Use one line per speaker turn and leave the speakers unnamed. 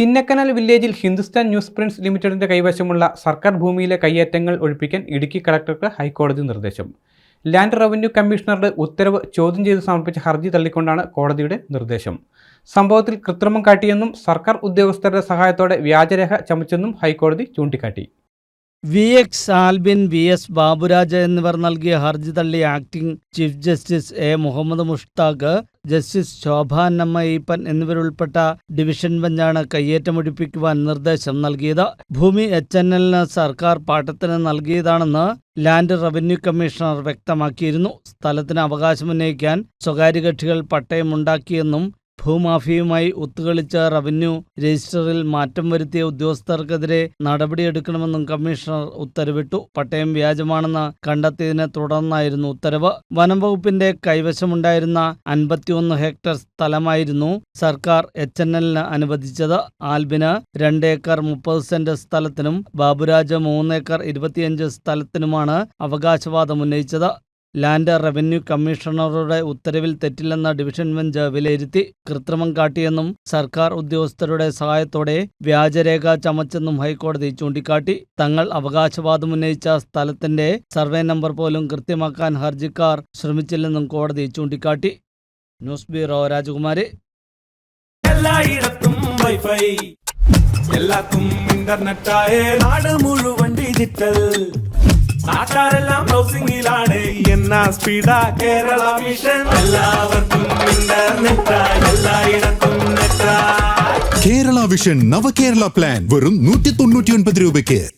ചിന്നക്കനാൽ വില്ലേജിൽ Hindustan news prints ലിമിറ്റഡിന്റെ കൈവശമുള്ള സർക്കാർ ഭൂമിയിലെ കയ്യേറ്റങ്ങൾ ഒഴിപ്പിക്കാൻ ഇടുക്കി കളക്ടർക്ക് ഹൈക്കോടതി നിർദ്ദേശം. ലാൻഡ് റവന്യൂ കമ്മീഷണറുടെ ഉത്തരവ് ചോദ്യം ചെയ്ത് സമർപ്പിച്ച ഹർജി തള്ളിക്കൊണ്ടാണ് കോടതിയുടെ നിർദ്ദേശം. സംഭവത്തിൽ കൃത്രിമം കാട്ടിയെന്നും സർക്കാർ ഉദ്യോഗസ്ഥരുടെ സഹായത്തോടെ വ്യാജരേഖ ചമച്ചെന്നും ഹൈക്കോടതി ചൂണ്ടിക്കാട്ടി.
VX ആൽബിൻ, VS ബാബുരാജ് എന്നിവർ നൽകിയ ഹർജി തള്ളി acting chief justice A Muhammad Mushtaq, justice Shobhanamma Eapen എന്നിവരുൾപ്പെട്ട ഡിവിഷൻ ബെഞ്ചാണ് കയ്യേറ്റമൊഴിപ്പിക്കുവാൻ നിർദ്ദേശം നൽകിയത്. ഭൂമി HNLന് സർക്കാർ പാട്ടത്തിന് നൽകിയതാണെന്ന് ലാൻഡ് റവന്യൂ കമ്മീഷണർ വ്യക്തമാക്കിയിരുന്നു. സ്ഥലത്തിന് അവകാശമുന്നയിക്കാൻ സ്വകാര്യ കക്ഷികൾ പട്ടയമുണ്ടാക്കിയെന്നും ഭൂമാഫിയുമായി ഒത്തുകളിച്ച റവന്യൂ രജിസ്റ്ററിൽ മാറ്റം വരുത്തിയ ഉദ്യോഗസ്ഥർക്കെതിരെ നടപടിയെടുക്കണമെന്നും കമ്മീഷണർ ഉത്തരവിട്ടു. പട്ടയം വ്യാജമാണെന്ന് കണ്ടെത്തിയതിനെ തുടർന്നായിരുന്നു ഉത്തരവ്. വനം വകുപ്പിന്റെ കൈവശമുണ്ടായിരുന്ന 51 ഹെക്ടർ സ്ഥലമായിരുന്നു സർക്കാർ HNLന് അനുവദിച്ചത്. ആൽബിന് 2 ഏക്കർ 30 സെന്റ് സ്ഥലത്തിനും ബാബുരാജ് 3 ഏക്കർ 25 സ്ഥലത്തിനുമാണ് അവകാശവാദം ഉന്നയിച്ചത്. ലാൻഡ് റവന്യൂ കമ്മീഷണറുടെ ഉത്തരവിൽ തെറ്റില്ലെന്ന ഡിവിഷൻ ബെഞ്ച് വിലയിരുത്തി. കൃത്രിമം കാട്ടിയെന്നും സർക്കാർ ഉദ്യോഗസ്ഥരുടെ സഹായത്തോടെ വ്യാജരേഖ ചമച്ചെന്നും ഹൈക്കോടതി ചൂണ്ടിക്കാട്ടി. തങ്ങൾ അവകാശവാദമുന്നയിച്ച സ്ഥലത്തിന്റെ സർവേ നമ്പർ പോലും കൃത്യമാക്കാൻ ഹർജിക്കാർ ശ്രമിച്ചില്ലെന്നും കോടതി ചൂണ്ടിക്കാട്ടി. ന്യൂസ് ബ്യൂറോ, രാജകുമാരി.
എല്ലായിടത്തും വൈഫൈ, എല്ലാത്തും ഇന്റർനെറ്റായേ, നാട് മുഴുവൻ ഡിജിറ്റൽ. നാട്ടാരെല്ലാം ബ്രൗസിംഗിലാണ്. എന്നാ സ്പീഡാ കേരള വിഷൻ. എല്ലാവർക്കും ഇന്റർനെറ്റാ, എല്ലായിടത്തും നെറ്റാ.
കേരള വിഷൻ നവകേരള പ്ലാൻ വെറും 199 രൂപയ്ക്ക്.